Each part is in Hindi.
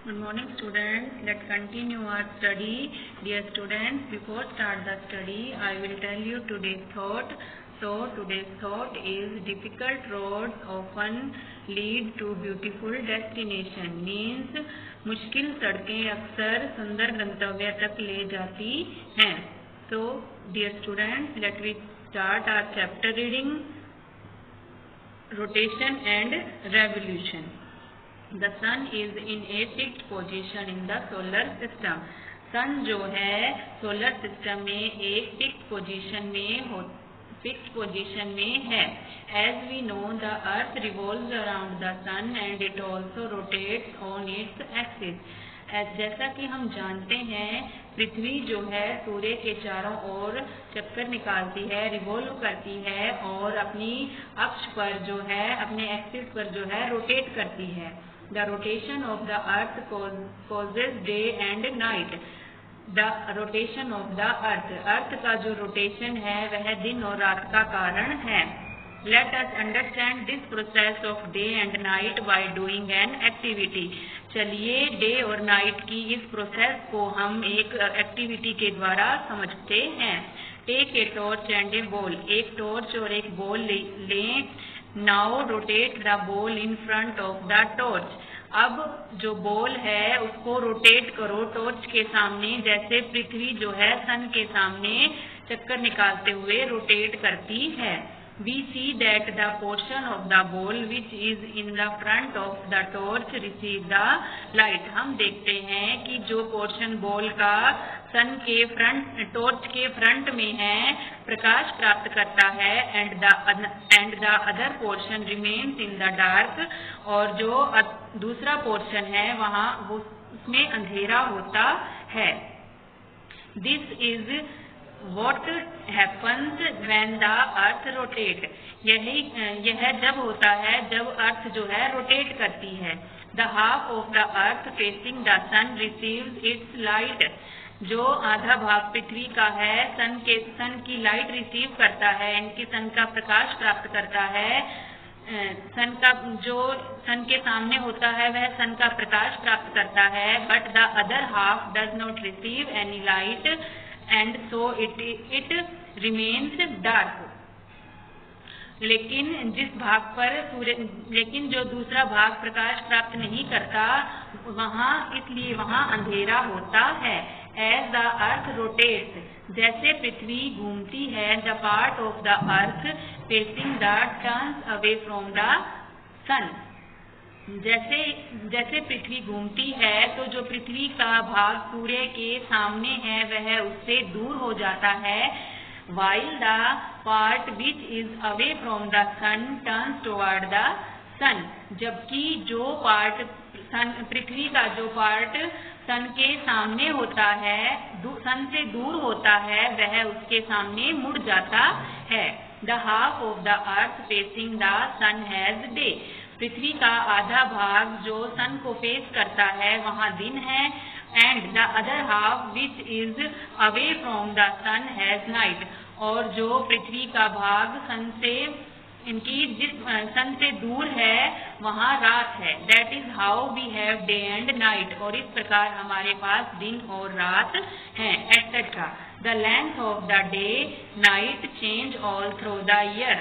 Good morning, students. Let's continue our study. Dear students, before start the study, I will tell you today's thought. So, today's thought is difficult roads often lead to beautiful destination. Means मुश्किल सड़कें अक्सर सुंदर गंतव्य तक ले जाती हैं. So, dear students, let we start our chapter reading. Rotation and revolution. The sun is in a fixed position in the solar system. सन जो है सोलर सिस्टम में एक फिक्स पोजीशन में है. As we know, the earth revolves around the sun and it also rotates on its axis. जैसा कि हम जानते हैं, पृथ्वी जो है सूर्य के चारों ओर चक्कर निकालती है, रिवॉल्व करती है और अपनी अक्ष पर जो है, अपने एक्सिस पर जो है रोटेट करती है. The rotation of the earth causes day and night. The rotation of the earth. अर्थ का जो रोटेशन है वह दिन और रात का कारण है. Let us understand this process of day and night by doing an activity. चलिए डे और नाइट की इस प्रोसेस को हम एक एक्टिविटी के द्वारा समझते हैं. Take a torch and a ball. एक टॉर्च और एक बॉल लें. Now rotate the ball in front of the torch. अब जो बॉल है उसको रोटेट करो टॉर्च के सामने, जैसे पृथ्वी जो है सन के सामने चक्कर निकालते हुए रोटेट करती है. We see that the portion of the ball which is in the front of the torch receive the light. हम देखते हैं कि जो पोर्शन बॉल का सन के टॉर्च के फ्रंट में है प्रकाश प्राप्त करता है. And the other portion remains in the dark. और जो दूसरा पोर्शन है वहाँ उसमें अंधेरा होता है. This is What happens when the earth rotate? यह जब होता है जब अर्थ जो है रोटेट करती है. The half of the earth facing the sun receives its light. जो आधा भाग पृथ्वी का है सन की लाइट रिसीव करता है, इनकी सन का प्रकाश प्राप्त करता है. सन के सामने होता है वह सन का प्रकाश प्राप्त करता है. But the other half does not receive any light. And so it remains dark. लेकिन जो दूसरा भाग प्रकाश प्राप्त नहीं करता इसलिए वहाँ अंधेरा होता है. As the earth rotates, जैसे पृथ्वी घूमती है, the part of the earth facing the turns away from the sun. जैसे पृथ्वी घूमती है तो जो पृथ्वी का भाग सूर्य के सामने है वह उससे दूर हो जाता है. While the part which is away from the sun turns toward the sun. जबकि जो पार्ट पृथ्वी का जो पार्ट सन के सामने होता है, सन से दूर होता है, वह उसके सामने मुड़ जाता है. The half of the earth facing the sun has day. पृथ्वी का आधा भाग जो सन को फेस करता है वहाँ दिन है. And the other half which is away from the sun has night. और जो पृथ्वी का भाग सन से दूर है वहाँ रात है. That is how we have day and night. और इस प्रकार हमारे पास दिन और रात है, etcetera. The length of the day night change all through the year.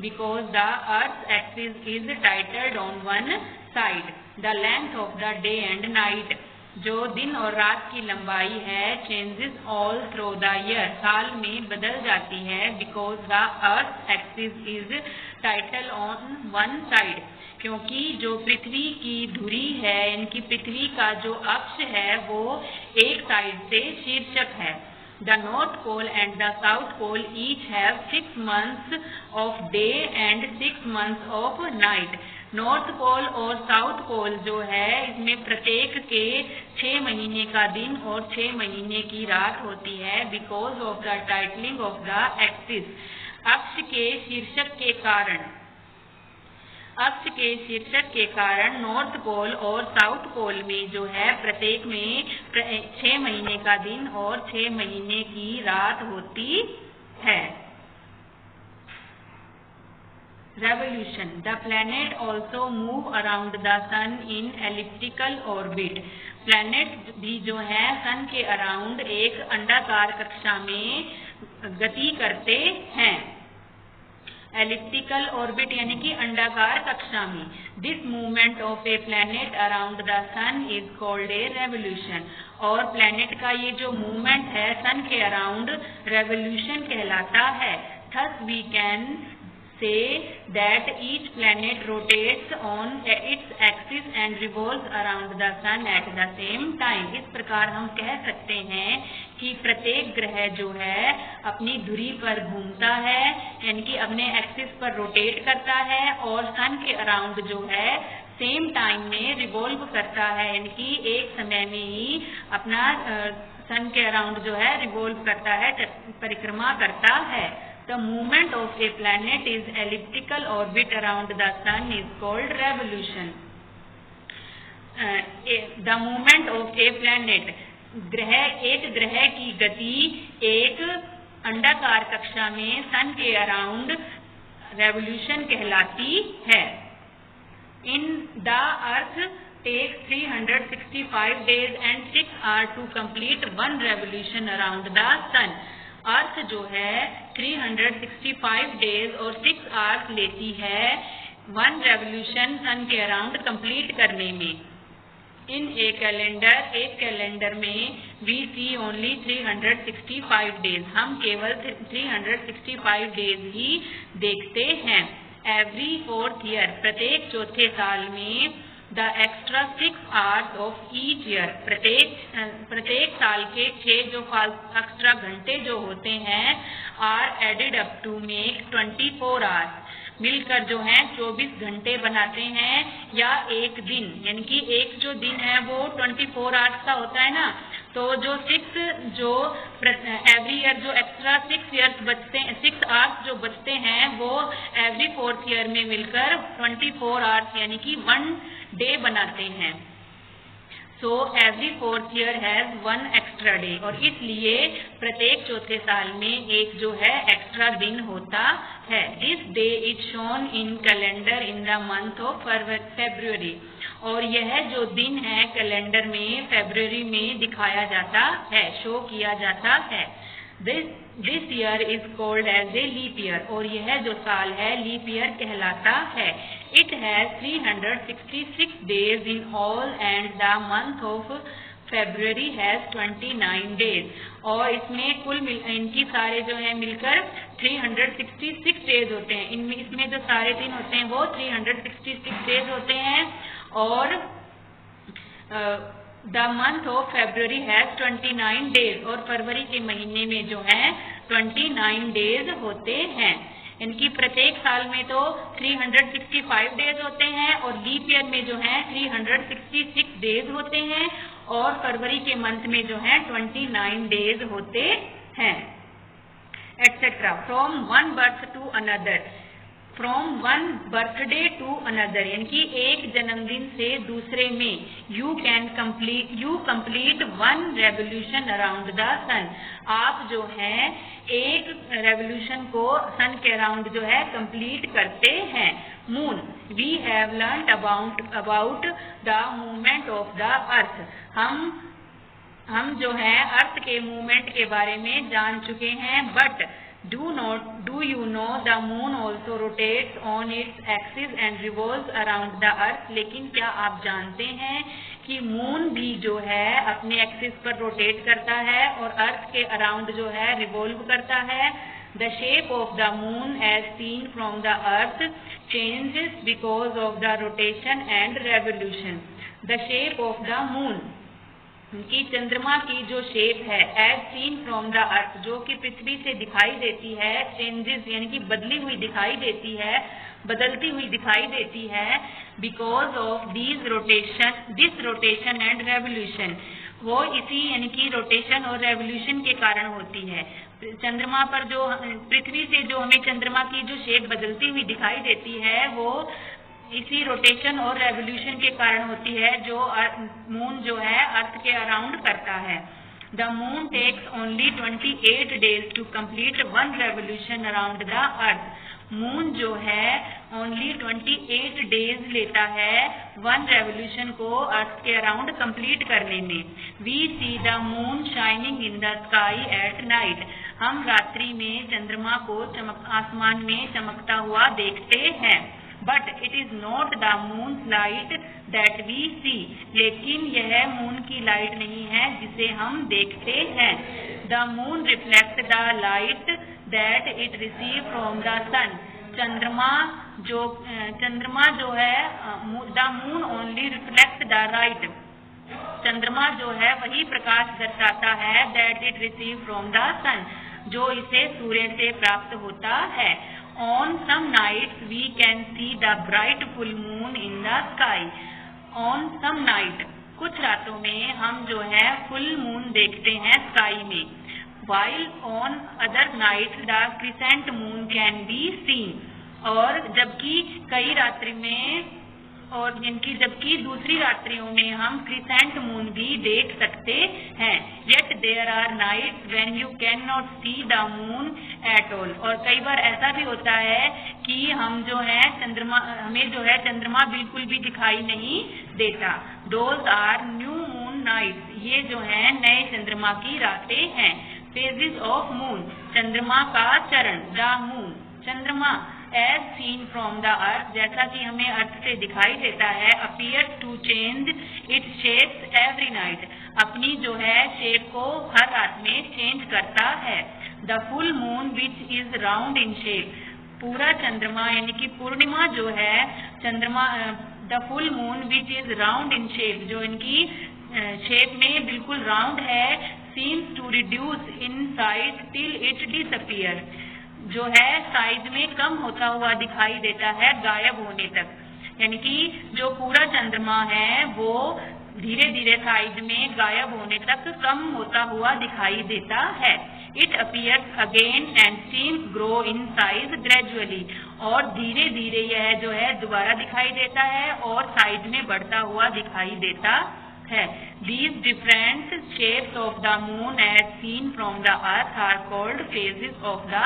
Because the earth's axis is titled on one side. The length of the day and night. जो दिन और रात की लंबाई है changes all through the year. साल में बदल जाती है. Because the earth's axis is titled on one side. क्योंकि जो पृथ्वी की धुरी है, इनकी पृथ्वी का जो अक्ष है वो एक साइड से शीर्षक है. The North Pole and the South Pole each have 6 months of day and 6 months of night. North Pole और South Pole जो है इसमें प्रत्येक के 6 महीने का दिन और 6 महीने की रात होती है. Because of the titling of the axis. अक्ष के शीर्षक के कारण नॉर्थ पोल और साउथ पोल में जो है प्रत्येक में 6 महीने का दिन और 6 महीने की रात होती है. Revolution. The planet also move around the sun in elliptical orbit. Planet भी जो है सन के अराउंड एक अंडाकार कक्षा में गति करते हैं, एलिप्टिकल ऑर्बिट यानी कि अंडाकार कक्षा में। This movement of a planet around the sun is called a revolution. और प्लैनेट का ये जो मूवमेंट है सन के अराउंड रेवोल्यूशन कहलाता है। Thus we can say that each planet rotates on its axis and revolves around the sun at the same time। इस प्रकार हम कह सकते हैं कि प्रत्येक ग्रह जो है अपनी धुरी पर घूमता है, यानी कि अपने एक्सिस पर रोटेट करता है और सन के अराउंड जो है सेम टाइम में रिवॉल्व करता है, यानी कि एक समय में ही अपना सन के अराउंड जो है रिवॉल्व करता है, परिक्रमा करता है। The movement of a planet is elliptical orbit around the sun is called revolution। The movement of a planet, एक ग्रह की गति एक अंडाकार कक्षा में सन के अराउंड रेवोल्यूशन कहलाती है। In the Earth takes 365 days and 6 hours to complete one revolution around the sun। अर्थ जो है 365 डेज और 6 आवर्स लेती है वन रेवोल्यूशन सन के अराउंड कंप्लीट करने में। इन एक कैलेंडर में वी सी ओनली 365 डेज, हम केवल 365 डेज ही देखते हैं। एवरी 4th ईयर, प्रत्येक चौथे साल में the extra 6 hours of each year, प्रत्येक साल के 6 जो एक्स्ट्रा घंटे जो होते हैं are added up to make 24 hours, मिलकर जो है 24 घंटे बनाते हैं या एक दिन, यानी कि एक जो दिन है वो 24 आवर्स का होता है ना, तो जो 6 जो एवरी ईयर जो एक्स्ट्रा 6 ईयर्स बचते हैं, 6 आवर्स जो बचते हैं वो एवरी 4th ईयर में मिलकर 24 आवर्स यानी कि 1 डे बनाते हैं। So every 4th year has 1 extra day, और इसलिए प्रत्येक चौथे साल में एक जो है एक्स्ट्रा दिन होता है। This day is shown in calendar in the month of February, और यह जो दिन है कैलेंडर में फरवरी में दिखाया जाता है, शो किया जाता है। This year is called as a leap year, और यह जो साल है लीप ईयर कहलाता है। It has 366 days in all and the month of February has 29 days, और इसमें कुल इनकी सारे जो है मिलकर 366 डेज होते हैं। इसमें जो सारे दिन होते हैं वो 366 डेज होते हैं, और the month of February has 29 days, और फरवरी के महीने में जो है 29 डेज होते हैं। इनकी प्रत्येक साल में तो 365 डेज होते हैं, और लीप ईयर में जो है 366 डेज होते हैं, और फरवरी के मंथ में जो है 29 डेज होते हैं, etcetera. From one birth to another, from one birthday to another, यानी कि एक जन्मदिन से दूसरे में you complete 1 revolution around the sun, आप जो है एक रेवोल्यूशन को सन के अराउंड जो है कंप्लीट करते हैं। Moon, we have learned about the movement of the earth, हम जो है अर्थ के मूवमेंट के बारे में जान चुके हैं। But do you know the moon also rotates on its axis and revolves around the earth, लेकिन क्या आप जानते हैं कि मून भी जो है अपने एक्सिस पर रोटेट करता है और अर्थ के अराउंड जो है रिवॉल्व करता है। The shape of the moon as seen from the earth changes because of the rotation and revolution। The shape of the moon, कि चंद्रमा की जो शेप है as seen from the earth, जो कि पृथ्वी से दिखाई देती है, चेंजेस यानी कि बदलती हुई दिखाई देती है, because of this rotation and revolution, वो इसी यानी कि रोटेशन और रेवोल्यूशन के कारण होती है। चंद्रमा पर जो पृथ्वी से जो हमें चंद्रमा की जो शेप बदलती हुई दिखाई देती है वो इसी रोटेशन और रेवोल्यूशन के कारण होती है, जो मून जो है अर्थ के अराउंड करता है। The moon takes only 28 days to complete 1 revolution around the earth, moon जो है ओनली 28 डेज लेता है 1 रेवोल्यूशन को अर्थ के अराउंड कंप्लीट करने में। We see the moon shining in the sky at night. हम रात्रि में चंद्रमा को आसमान में चमकता हुआ देखते हैं। But it is not the moon light that we see. लेकिन यह मून की लाइट नहीं है जिसे हम देखते हैं। The moon reflect the light that it receive from the sun. चंद्रमा जो है the moon only reflect the light. चंद्रमा जो है वही प्रकाश दर्शाता है that it receive from the sun, जो इसे सूर्य से प्राप्त होता है। On some nights we can see the bright full moon in the sky. On some night, कुछ रातों में हम जो है फुल मून देखते हैं स्काई में। While on other nights the crescent moon can be seen. और जबकि कई रात्रि में जबकि दूसरी रात्रियों में हम क्रिसेंट मून भी देख सकते हैं। Yet there are nights when you cannot see the moon at all. और कई बार ऐसा भी होता है कि हमें जो है चंद्रमा बिल्कुल भी दिखाई नहीं देता। Those are new moon nights. ये जो है नए चंद्रमा की रातें हैं। Phases of moon. चंद्रमा का चरण। The moon. चंद्रमा as seen from the earth, जैसा कि हमें अर्थ से दिखाई देता है, appears to change its shapes every night. अपनी जो है शेप को हर रात में चेंज करता है। The full moon which is round in shape. पूरा चंद्रमा यानी कि पूर्णिमा जो है the full moon which is round in shape, जो इनकी शेप में बिल्कुल राउंड है, seems to reduce in size till it disappears. जो है साइज में कम होता हुआ दिखाई देता है गायब होने तक। यानी कि जो पूरा चंद्रमा है वो धीरे धीरे साइज में गायब होने तक कम होता हुआ दिखाई देता है। It appears again and seems grow in size gradually. और धीरे धीरे यह जो है दोबारा दिखाई देता है और साइज में बढ़ता हुआ दिखाई देता है। These different shapes of the moon as seen from the earth are called phases of the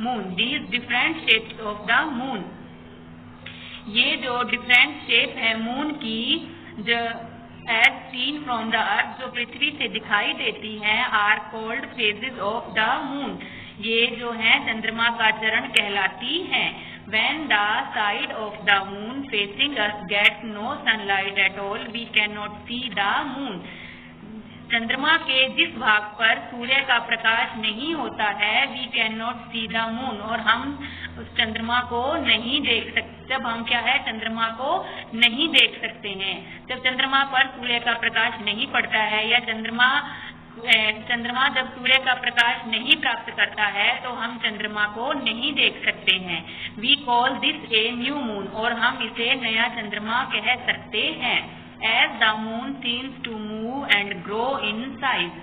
moon. These different shapes of the moon. ये जो different shape है मून की, जो as seen from the earth, जो पृथ्वी से दिखाई देती हैं, are called phases of the moon. ये जो है चंद्रमा का चरण कहलाती हैं। When the side of the moon facing us gets no sunlight at all, we cannot see the moon. चंद्रमा के जिस भाग पर सूर्य का प्रकाश नहीं होता है, we cannot see the moon, और हम उस चंद्रमा को नहीं देख सकते। जब हम चंद्रमा को नहीं देख सकते हैं, जब चंद्रमा पर सूर्य का प्रकाश नहीं पड़ता है या चंद्रमा जब सूर्य का प्रकाश नहीं प्राप्त करता है तो हम चंद्रमा को नहीं देख सकते हैं। We call this a new moon, और हम इसे नया चंद्रमा कह सकते हैं। As the moon seems to move and grow in size.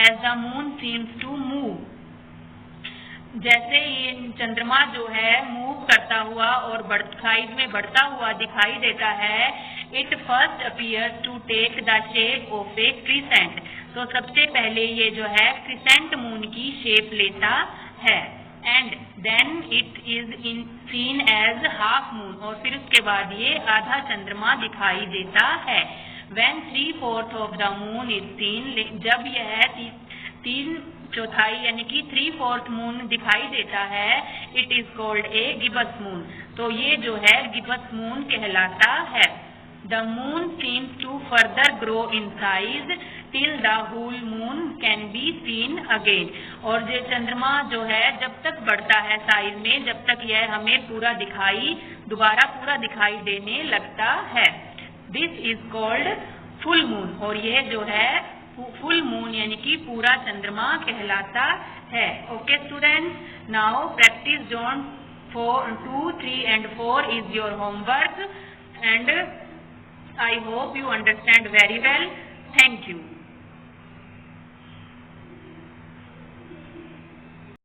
As the moon seems to move. जैसे ये चंद्रमा जो है मूव करता हुआ और साइज में बढ़ता हुआ दिखाई देता है, it first appears to take the shape of a crescent. तो सबसे पहले ये जो है क्रिसेंट मून की शेप लेता है। And then it is seen as half moon, और फिर उसके बाद ये आधा चंद्रमा दिखाई देता है। When 3/4 of the moon is seen, जब यह 3/4 यानी कि 3/4 मून दिखाई देता है, it is called a gibbous moon. तो ये जो है गिबस मून कहलाता है। The moon seems to further grow in size till the whole moon can be seen again. और ये चंद्रमा जो है जब तक बढ़ता है साइज में, जब तक यह हमें दोबारा पूरा दिखाई देने लगता है। This is called full moon, और ये जो है फुल मून यानी कि पूरा चंद्रमा कहलाता है। Okay students, now practice zone 2, 3 and 4 is your homework, and I hope you understand very well. Thank you.